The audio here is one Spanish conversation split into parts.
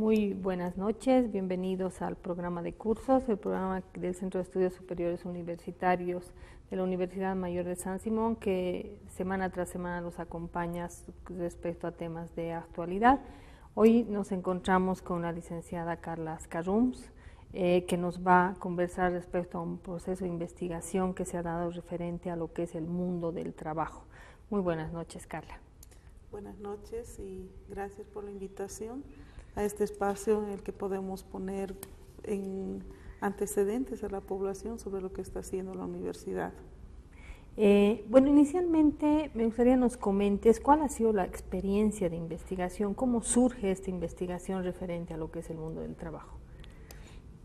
Muy buenas noches, bienvenidos al programa de cursos, el programa del Centro de Estudios Superiores Universitarios de la Universidad Mayor de San Simón, que semana tras semana los acompaña respecto a temas de actualidad. Hoy nos encontramos con la licenciada Carla Ascarrums, que nos va a conversar respecto a un proceso de investigación que se ha dado referente a lo que es el mundo del trabajo. Muy buenas noches, Carla. Buenas noches y gracias por la invitación a este espacio en el que podemos poner en antecedentes a la población sobre lo que está haciendo la universidad. Bueno, inicialmente me gustaría nos comentes cuál ha sido la experiencia de investigación, cómo surge esta investigación referente a lo que es el mundo del trabajo.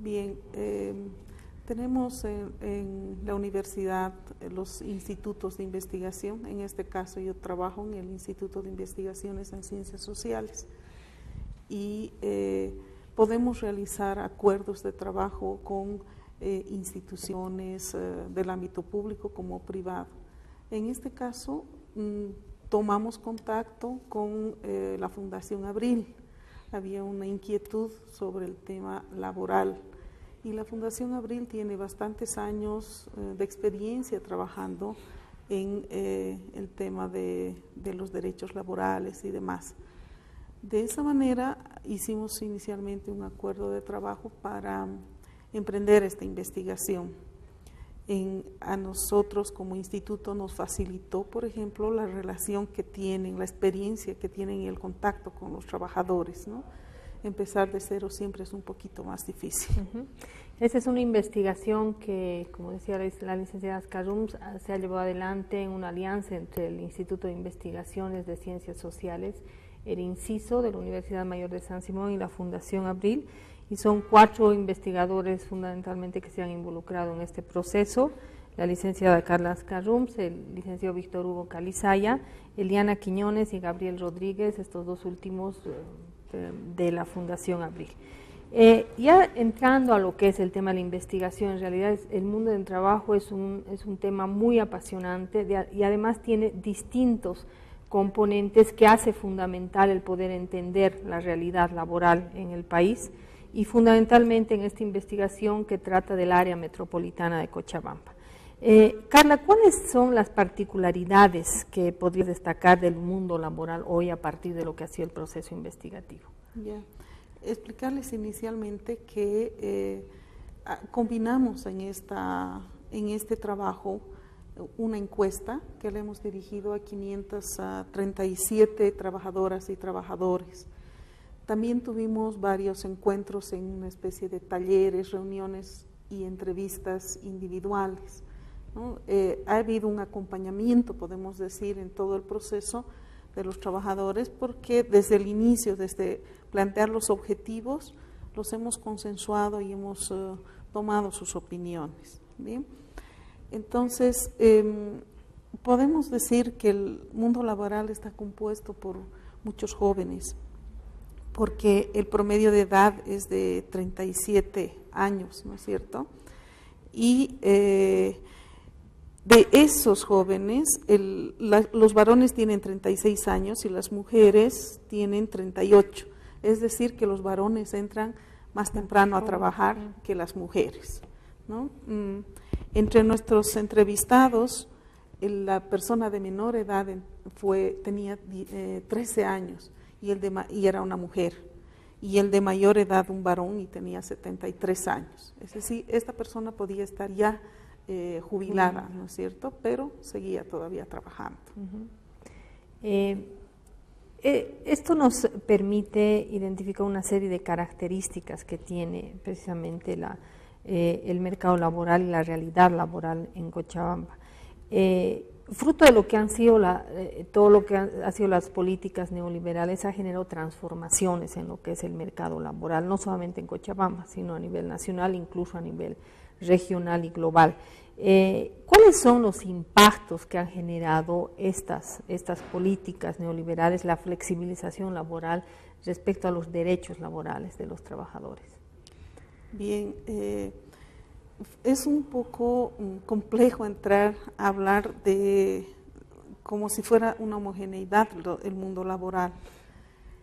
Bien, tenemos en la universidad los institutos de investigación. En este caso yo trabajo en el Instituto de Investigaciones en Ciencias Sociales y podemos realizar acuerdos de trabajo con instituciones del ámbito público como privado. En este caso tomamos contacto con la Fundación Abril. Había una inquietud sobre el tema laboral y la Fundación Abril tiene bastantes años de experiencia trabajando en el tema de los derechos laborales y demás. De esa manera hicimos inicialmente un acuerdo de trabajo para emprender esta investigación. A nosotros como instituto nos facilitó, por ejemplo, la relación que tienen, la experiencia que tienen y el contacto con los trabajadores, ¿no? Empezar de cero siempre es un poquito más difícil. Esa es una investigación que, como decía la licenciada Ascarrums, se ha llevado adelante en una alianza entre el Instituto de Investigaciones de Ciencias Sociales, el INCISO de la Universidad Mayor de San Simón y la Fundación Abril, y son 4 investigadores fundamentalmente que se han involucrado en este proceso: la licenciada Carla Ascarrums, el licenciado Víctor Hugo Calizaya, Eliana Quiñones y Gabriel Rodríguez, estos 2 últimos de la Fundación Abril. Ya entrando a lo que es el tema de la investigación, en realidad el mundo del trabajo es un tema muy apasionante y además tiene distintos componentes que hace fundamental el poder entender la realidad laboral en el país y fundamentalmente en esta investigación que trata del área metropolitana de Cochabamba. Carla, ¿cuáles son las particularidades que podrías destacar del mundo laboral hoy a partir de lo que ha sido el proceso investigativo? Ya, explicarles inicialmente que combinamos en este trabajo una encuesta que le hemos dirigido a 537 trabajadoras y trabajadores. También tuvimos varios encuentros en una especie de talleres, reuniones y entrevistas individuales, ¿no? Ha habido un acompañamiento, podemos decir, en todo el proceso de los trabajadores, porque desde el inicio, desde plantear los objetivos, los hemos consensuado y hemos tomado sus opiniones. ¿Bien? Entonces, podemos decir que el mundo laboral está compuesto por muchos jóvenes, porque el promedio de edad es de 37 años, ¿no es cierto? Y de esos jóvenes, los varones tienen 36 años y las mujeres tienen 38, es decir, que los varones entran más temprano a trabajar que las mujeres, ¿no? Entre nuestros entrevistados, la persona de menor edad tenía 13 años y era una mujer, y el de mayor edad un varón y tenía 73 años. Es decir, esta persona podía estar ya jubilada, ¿no es cierto?, pero seguía todavía trabajando. Esto nos permite identificar una serie de características que tiene precisamente el mercado laboral y la realidad laboral en Cochabamba. Fruto de lo que han sido todo lo que han sido las políticas neoliberales, ha generado transformaciones en lo que es el mercado laboral, no solamente en Cochabamba, sino a nivel nacional, incluso a nivel regional y global. ¿Cuáles son los impactos que han generado estas políticas neoliberales, la flexibilización laboral respecto a los derechos laborales de los trabajadores? Bien, es un poco complejo entrar a hablar de como si fuera una homogeneidad el mundo laboral.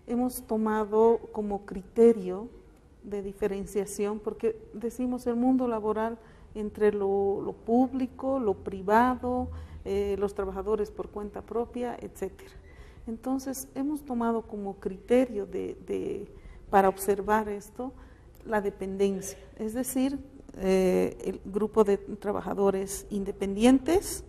hemos tomado como criterio de diferenciación, porque decimos el mundo laboral entre lo público, lo privado, los trabajadores por cuenta propia, etcétera. Entonces, hemos tomado como criterio para observar esto la dependencia, es decir, el grupo de trabajadores independientes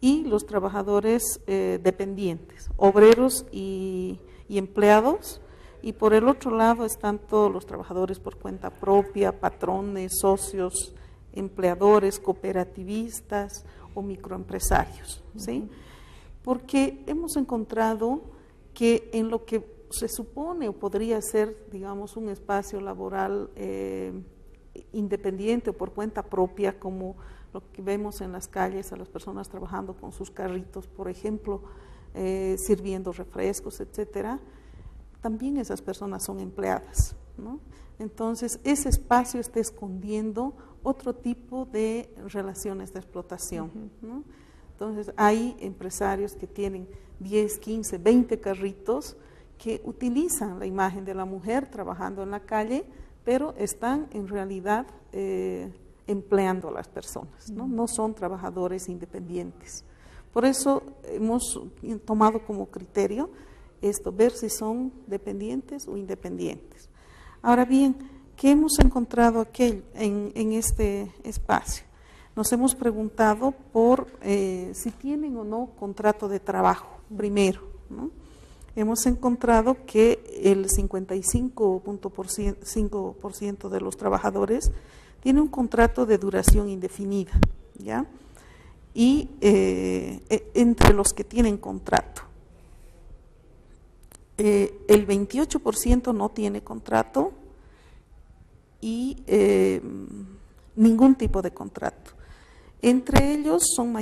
y los trabajadores dependientes, obreros y empleados, y por el otro lado están todos los trabajadores por cuenta propia, patrones, socios, empleadores, cooperativistas o microempresarios, ¿sí? Porque hemos encontrado que en lo que se supone o podría ser, digamos, un espacio laboral independiente o por cuenta propia, como lo que vemos en las calles a las personas trabajando con sus carritos, por ejemplo, sirviendo refrescos, etcétera, también esas personas son empleadas, ¿no? Entonces, ese espacio está escondiendo otro tipo de relaciones de explotación, ¿no? Entonces, hay empresarios que tienen 10, 15, 20 carritos que utilizan la imagen de la mujer trabajando en la calle, pero están en realidad empleando a las personas, ¿no? No son trabajadores independientes. Por eso hemos tomado como criterio esto, ver si son dependientes o independientes. Ahora bien, ¿qué hemos encontrado en este espacio? Nos hemos preguntado por si tienen o no contrato de trabajo, primero, ¿no? Hemos encontrado que el 55% de los trabajadores tiene un contrato de duración indefinida, ¿ya? Y entre los que tienen contrato, el 28% no tiene contrato y ningún tipo de contrato. Entre ellos son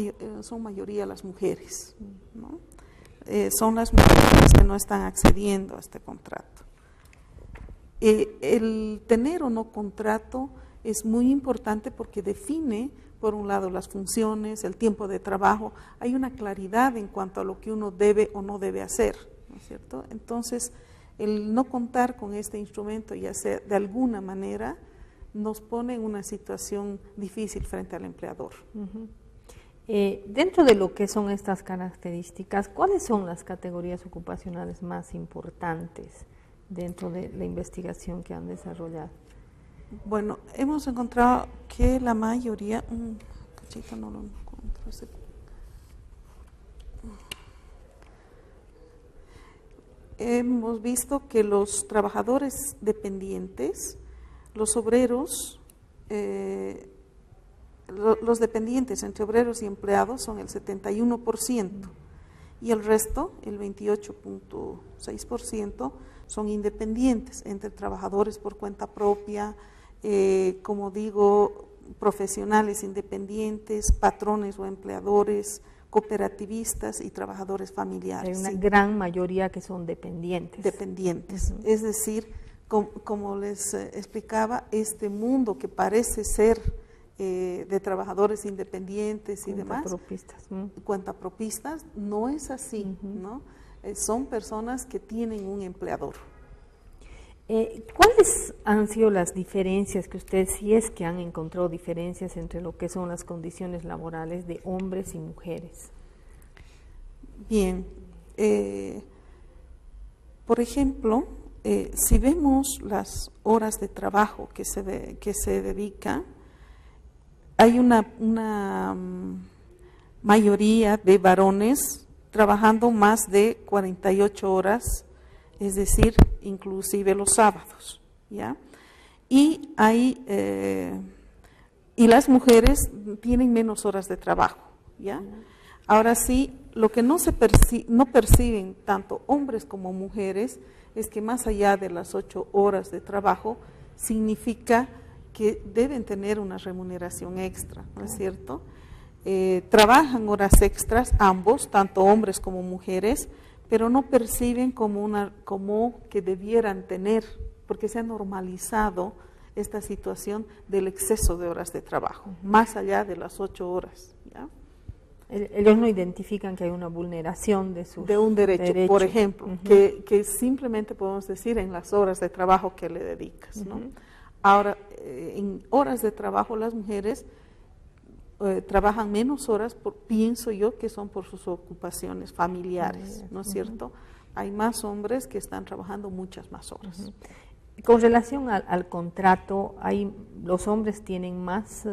mayoría las mujeres, ¿no? Son las mujeres que no están accediendo a este contrato. El tener o no contrato es muy importante porque define, por un lado, las funciones, el tiempo de trabajo, hay una claridad en cuanto a lo que uno debe o no debe hacer, ¿no es cierto? Entonces, el no contar con este instrumento, ya sea de alguna manera, nos pone en una situación difícil frente al empleador. Dentro de lo que son estas características, ¿cuáles son las categorías ocupacionales más importantes dentro de la investigación que han desarrollado? Bueno, hemos encontrado que la mayoría, no lo encuentro, hemos visto que los trabajadores dependientes, los obreros, los dependientes entre obreros y empleados son el 71% y el resto, el 28.6%, son independientes entre trabajadores por cuenta propia, como digo, profesionales independientes, patrones o empleadores, cooperativistas y trabajadores familiares. Hay una gran mayoría que son dependientes. Dependientes, es decir, como les explicaba, este mundo que parece ser de trabajadores independientes y demás, cuentapropistas, no es así, ¿no? Son personas que tienen un empleador. ¿Cuáles han sido las diferencias que ustedes, si es que han encontrado diferencias entre lo que son las condiciones laborales de hombres y mujeres? Bien, por ejemplo, si vemos las horas de trabajo que se dedica, hay una mayoría de varones trabajando más de 48 horas, es decir, inclusive los sábados, ¿ya? Y las mujeres tienen menos horas de trabajo, ¿ya? Ahora sí, lo que no perciben tanto hombres como mujeres es que más allá de las 8 horas de trabajo significa que deben tener una remuneración extra, ¿no es cierto? Trabajan horas extras ambos, tanto hombres como mujeres, pero no perciben como que debieran tener, porque se ha normalizado esta situación del exceso de horas de trabajo, más allá de las 8 horas, ¿ya? Ellos no identifican que hay una vulneración de sus de un derecho, por ejemplo, que simplemente podemos decir en las horas de trabajo que le dedicas, ¿no? Ahora, en horas de trabajo las mujeres trabajan menos horas, pienso yo que son por sus ocupaciones familiares, ¿no es cierto? Hay más hombres que están trabajando muchas más horas. Con relación al contrato, los hombres tienen más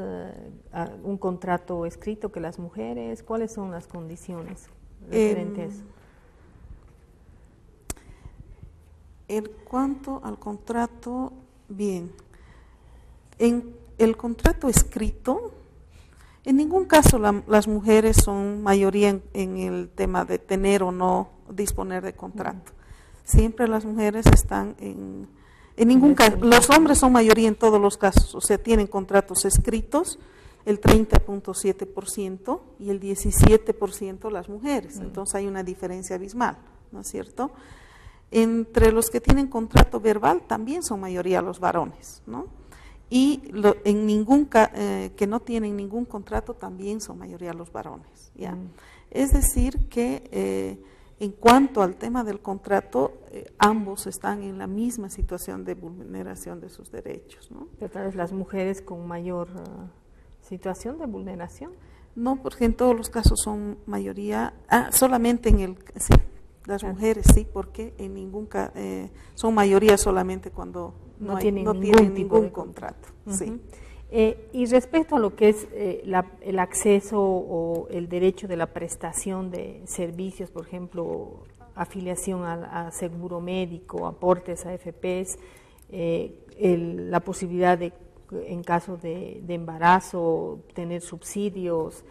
un contrato escrito que las mujeres. ¿Cuáles son las condiciones referentes? En cuanto al contrato, bien, en el contrato escrito, en ningún caso las mujeres son mayoría en el tema de tener o no disponer de contrato. Siempre las mujeres están en ningún caso, los hombres son mayoría en todos los casos, o sea, tienen contratos escritos, el 30.7% y el 17% las mujeres, entonces hay una diferencia abismal, ¿no es cierto? Entre los que tienen contrato verbal también son mayoría los varones, ¿no? Y que no tienen ningún contrato también son mayoría los varones, ¿ya? Es decir que en cuanto al tema del contrato, ambos están en la misma situación de vulneración de sus derechos, ¿no? Pero tal vez las mujeres con mayor situación de vulneración. No, porque en todos los casos son mayoría, solamente sí, las mujeres sí, porque en ningún caso son mayoría solamente cuando no tienen ningún contrato. Sí. Y respecto a lo que es el acceso o el derecho de la prestación de servicios, por ejemplo, afiliación a seguro médico, aportes a AFPs, la posibilidad de, en caso de embarazo, tener subsidios,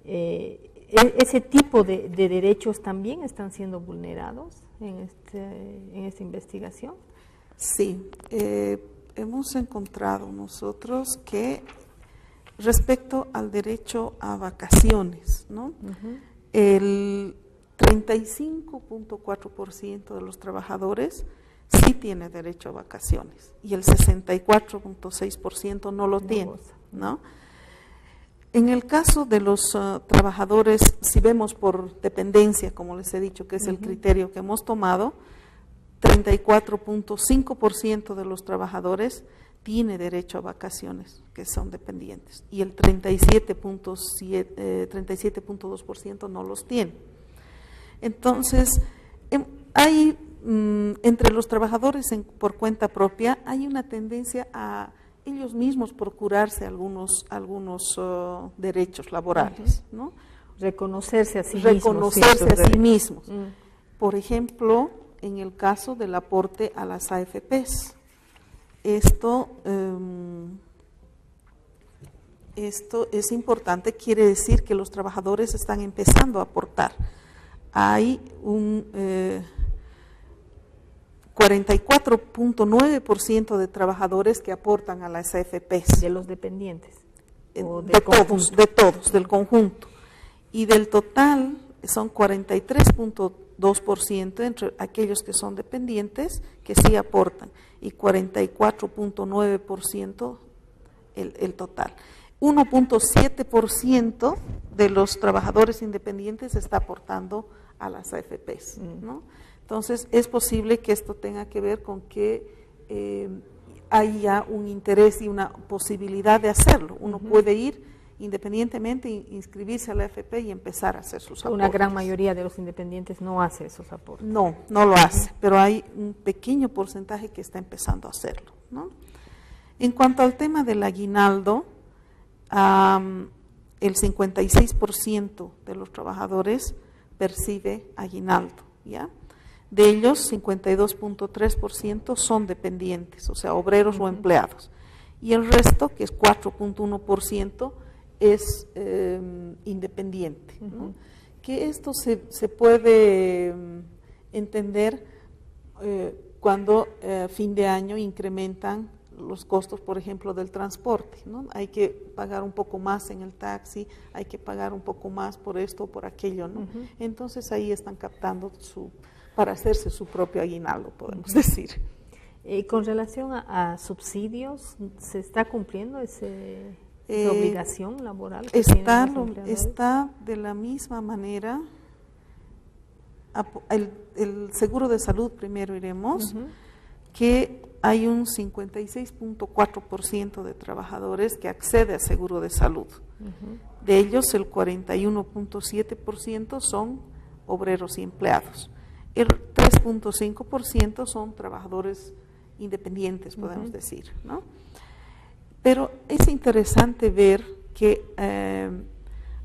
ese tipo de derechos también están siendo vulnerados en esta investigación. Sí, hemos encontrado nosotros que respecto al derecho a vacaciones, ¿no? El 35.4% de los trabajadores sí tiene derecho a vacaciones y el 64.6% no lo tiene, ¿no? En el caso de los trabajadores, si vemos por dependencia, como les he dicho, que es el criterio que hemos tomado, 34.5% de los trabajadores tiene derecho a vacaciones, que son dependientes, y el 37.2% no los tiene. Entonces, hay entre los trabajadores por cuenta propia, hay una tendencia a ellos mismos procurarse algunos derechos laborales, ¿no? Reconocerse a sí mismos. Por ejemplo, en el caso del aporte a las AFPs. Esto es importante, quiere decir que los trabajadores están empezando a aportar. Hay un 44.9% de trabajadores que aportan a las AFPs. ¿De los dependientes? De todos, del conjunto. Y del total son 43.2% entre aquellos que son dependientes que sí aportan y 44.9% el total. 1.7% de los trabajadores independientes está aportando a las AFPs, ¿no? Entonces, es posible que esto tenga que ver con que hay ya un interés y una posibilidad de hacerlo. Uno puede ir independientemente, inscribirse a la AFP y empezar a hacer sus aportes. Una gran mayoría de los independientes no hace esos aportes. No lo hace, pero hay un pequeño porcentaje que está empezando a hacerlo, ¿no? En cuanto al tema del aguinaldo, el 56% de los trabajadores percibe aguinaldo, ¿ya? De ellos, 52.3% son dependientes, o sea, obreros o empleados. Y el resto, que es 4.1%, es independiente, ¿no? Que esto se puede entender cuando fin de año incrementan los costos, por ejemplo, del transporte, ¿no? Hay que pagar un poco más en el taxi, hay que pagar un poco más por esto o por aquello, ¿no? Entonces ahí están captando para hacerse su propio aguinaldo, podemos decir. Con relación a subsidios, ¿se está cumpliendo ese ¿Es obligación laboral que tienen los empleadores? Está de la misma manera, el seguro de salud primero iremos, que hay un 56.4% de trabajadores que accede a seguro de salud. De ellos el 41.7% son obreros y empleados. El 3.5% son trabajadores independientes, podemos decir, ¿no? Pero es interesante ver que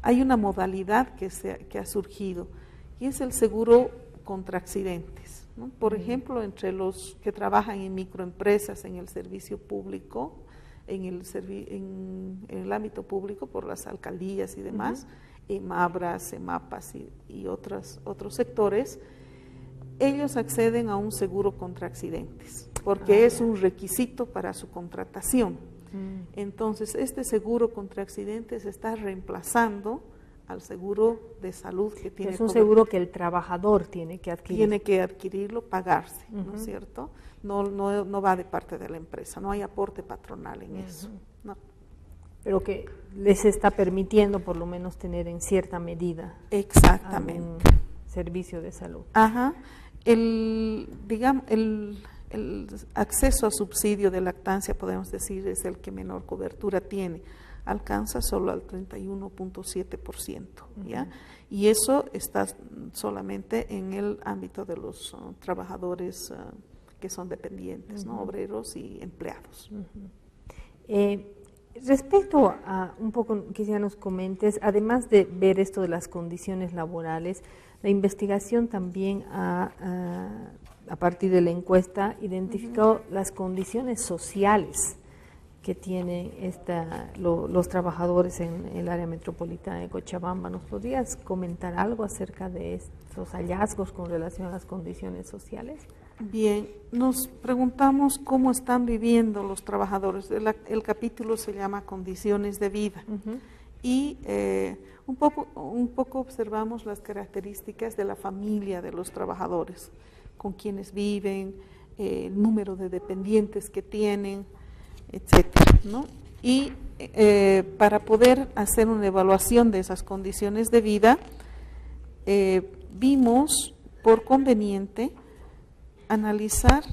hay una modalidad que ha surgido y es el seguro contra accidentes, ¿no? Por ejemplo, entre los que trabajan en microempresas, en el servicio público, en el ámbito público por las alcaldías y demás, EMABRAS, EMAPAS y otros sectores, ellos acceden a un seguro contra accidentes, porque es un requisito para su contratación. Entonces, este seguro contra accidentes está reemplazando al seguro de salud que tiene. Es un seguro que el trabajador tiene que adquirir. Tiene que adquirirlo, pagarse, ¿no es cierto? No va de parte de la empresa, no hay aporte patronal en eso, ¿no? Pero que les está permitiendo por lo menos tener en cierta medida exactamente un servicio de salud. Ajá. El acceso a subsidio de lactancia, podemos decir, es el que menor cobertura tiene. Alcanza solo al 31.7%, ¿ya? Y eso está solamente en el ámbito de los trabajadores que son dependientes, ¿no? Obreros y empleados. Respecto a un poco, quisiera nos comentes, además de ver esto de las condiciones laborales, la investigación también a partir de la encuesta, identificado las condiciones sociales que tienen los trabajadores en el área metropolitana de Cochabamba. ¿Nos podrías comentar algo acerca de estos hallazgos con relación a las condiciones sociales? Bien, nos preguntamos cómo están viviendo los trabajadores. El capítulo se llama Condiciones de vida. Y un poco observamos las características de la familia de los trabajadores, con quienes viven, el número de dependientes que tienen, etcétera, ¿no? Y para poder hacer una evaluación de esas condiciones de vida, vimos por conveniente analizar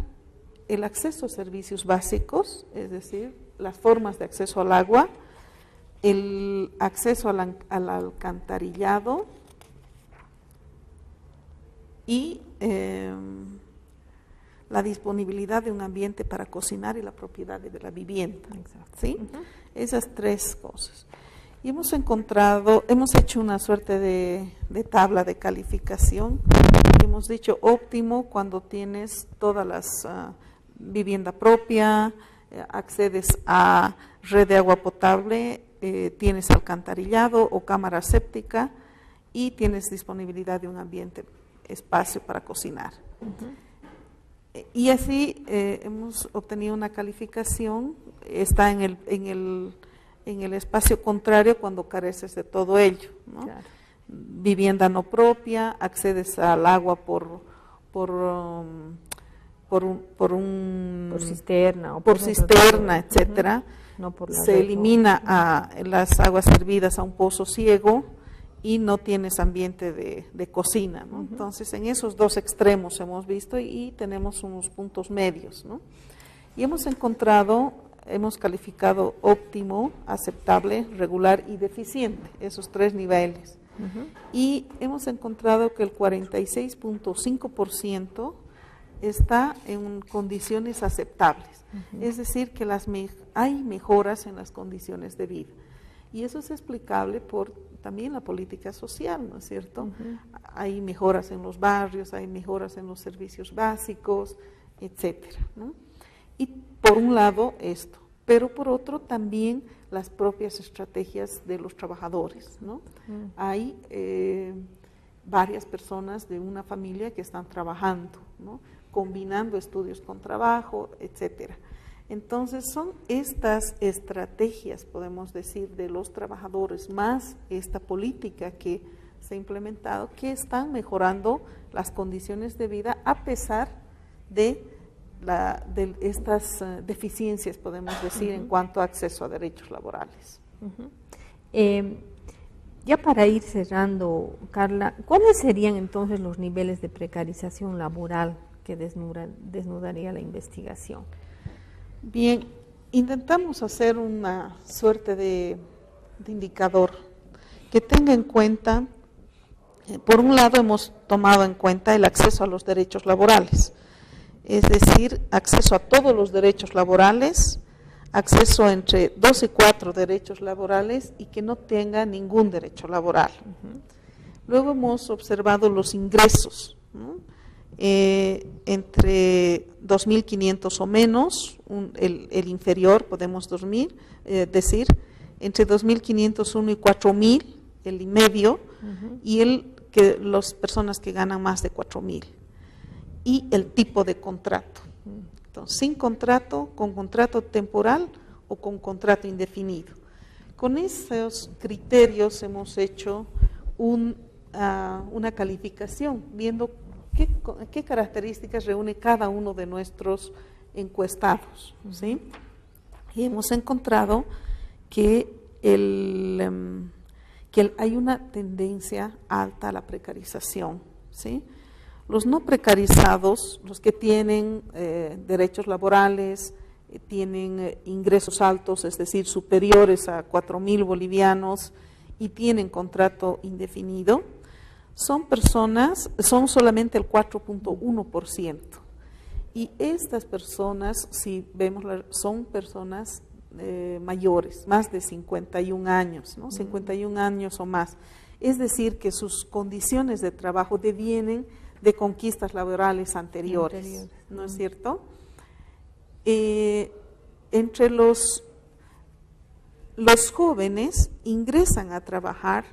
el acceso a servicios básicos, es decir, las formas de acceso al agua, el acceso al alcantarillado y la disponibilidad de un ambiente para cocinar y la propiedad de la vivienda. ¿Sí? Esas tres cosas. Y hemos hecho una suerte de tabla de calificación. Hemos dicho óptimo cuando tienes todas las vivienda propia, accedes a red de agua potable, tienes alcantarillado o cámara séptica y tienes disponibilidad de un ambiente, espacio para cocinar. Y así hemos obtenido una calificación, está en el espacio contrario cuando careces de todo ello, ¿no? Claro. Vivienda no propia, accedes al agua por cisterna o por cisterna, etcétera. No por se elimina las aguas servidas a un pozo ciego y no tienes ambiente de cocina, ¿no? Entonces, en esos dos extremos hemos visto y tenemos unos puntos medios, ¿no? Y hemos calificado óptimo, aceptable, regular y deficiente, esos tres niveles. Y hemos encontrado que el 46.5% está en condiciones aceptables, es decir, que hay mejoras en las condiciones de vida. Y eso es explicable por también la política social, ¿no es cierto? Hay mejoras en los barrios, hay mejoras en los servicios básicos, etcétera, ¿no? Y por un lado esto, pero por otro también las propias estrategias de los trabajadores, ¿no? Hay varias personas de una familia que están trabajando, ¿no? Combinando estudios con trabajo, etcétera. Entonces son estas estrategias, podemos decir, de los trabajadores, más esta política que se ha implementado, que están mejorando las condiciones de vida a pesar de estas deficiencias, podemos decir, en cuanto a acceso a derechos laborales. Ya para ir cerrando, Carla, ¿cuáles serían entonces los niveles de precarización laboral que desnudaría la investigación? Bien, intentamos hacer una suerte de indicador que tenga en cuenta, por un lado hemos tomado en cuenta el acceso a los derechos laborales, es decir, acceso a todos los derechos laborales, acceso entre 2 y 4 derechos laborales y que no tenga ningún derecho laboral. Luego hemos observado los ingresos, ¿no? Entre 2.500 o menos, el inferior podemos decir, entre 2.501 y 4.000, el y medio, y las personas que ganan más de 4.000. Y el tipo de contrato. Entonces, sin contrato, con contrato temporal o con contrato indefinido. Con esos criterios hemos hecho una calificación, viendo qué características reúne cada uno de nuestros encuestados, ¿sí? Y hemos encontrado que hay una tendencia alta a la precarización, ¿sí? Los no precarizados, los que tienen derechos laborales, tienen ingresos altos, es decir, superiores a 4.000 bolivianos y tienen contrato indefinido, son solamente el 4.1%. Y estas personas, si vemos, son personas mayores, más de 51 años, ¿no? 51 años o más. Es decir, que sus condiciones de trabajo devienen de conquistas laborales anteriores, ¿no es cierto? Entre los jóvenes ingresan a trabajar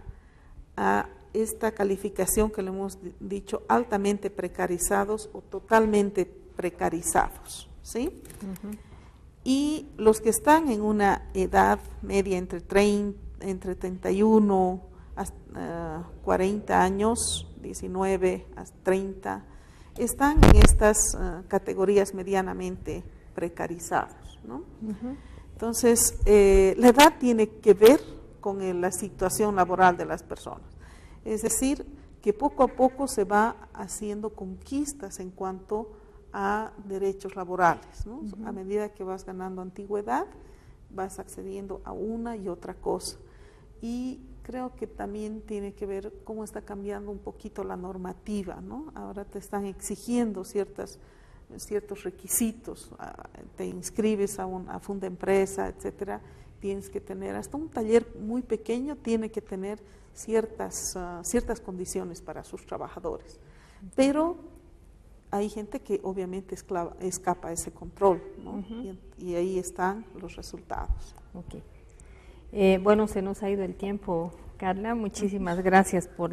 a esta calificación que le hemos dicho, altamente precarizados o totalmente precarizados, ¿sí? Y los que están en una edad media entre 31 hasta 40 años, 19 hasta 30, están en estas categorías medianamente precarizados, ¿no? Entonces, la edad tiene que ver con la situación laboral de las personas. Es decir, que poco a poco se va haciendo conquistas en cuanto a derechos laborales, ¿no? A medida que vas ganando antigüedad, vas accediendo a una y otra cosa. Y creo que también tiene que ver cómo está cambiando un poquito la normativa, ¿no? Ahora te están exigiendo ciertos requisitos, te inscribes a funda empresa, etcétera, tienes que tener, hasta un taller muy pequeño tiene que tener ciertas condiciones para sus trabajadores. Pero hay gente que obviamente escapa a ese control, ¿no? Y ahí están los resultados. Okay. Bueno, se nos ha ido el tiempo, Carla. Muchísimas gracias por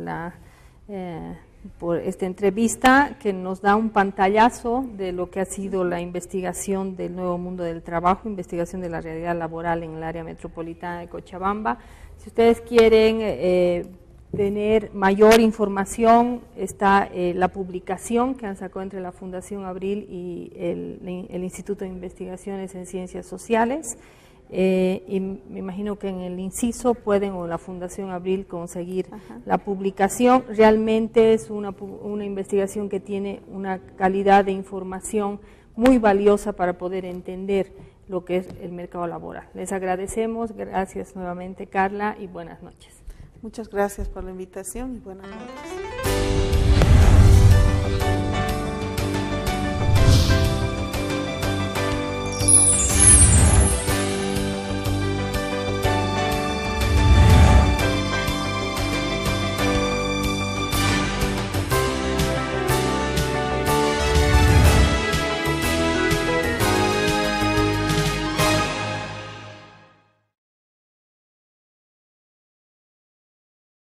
esta entrevista que nos da un pantallazo de lo que ha sido la investigación del nuevo mundo del trabajo, investigación de la realidad laboral en el área metropolitana de Cochabamba. Si ustedes quieren tener mayor información, está la publicación que han sacado entre la Fundación Abril y el Instituto de Investigaciones en Ciencias Sociales. Y me imagino que en el inciso pueden, o la Fundación Abril, conseguir la publicación. Realmente es una investigación que tiene una calidad de información muy valiosa para poder entender lo que es el mercado laboral. Les agradecemos, gracias nuevamente, Carla, y buenas noches. Muchas gracias por la invitación y buenas noches.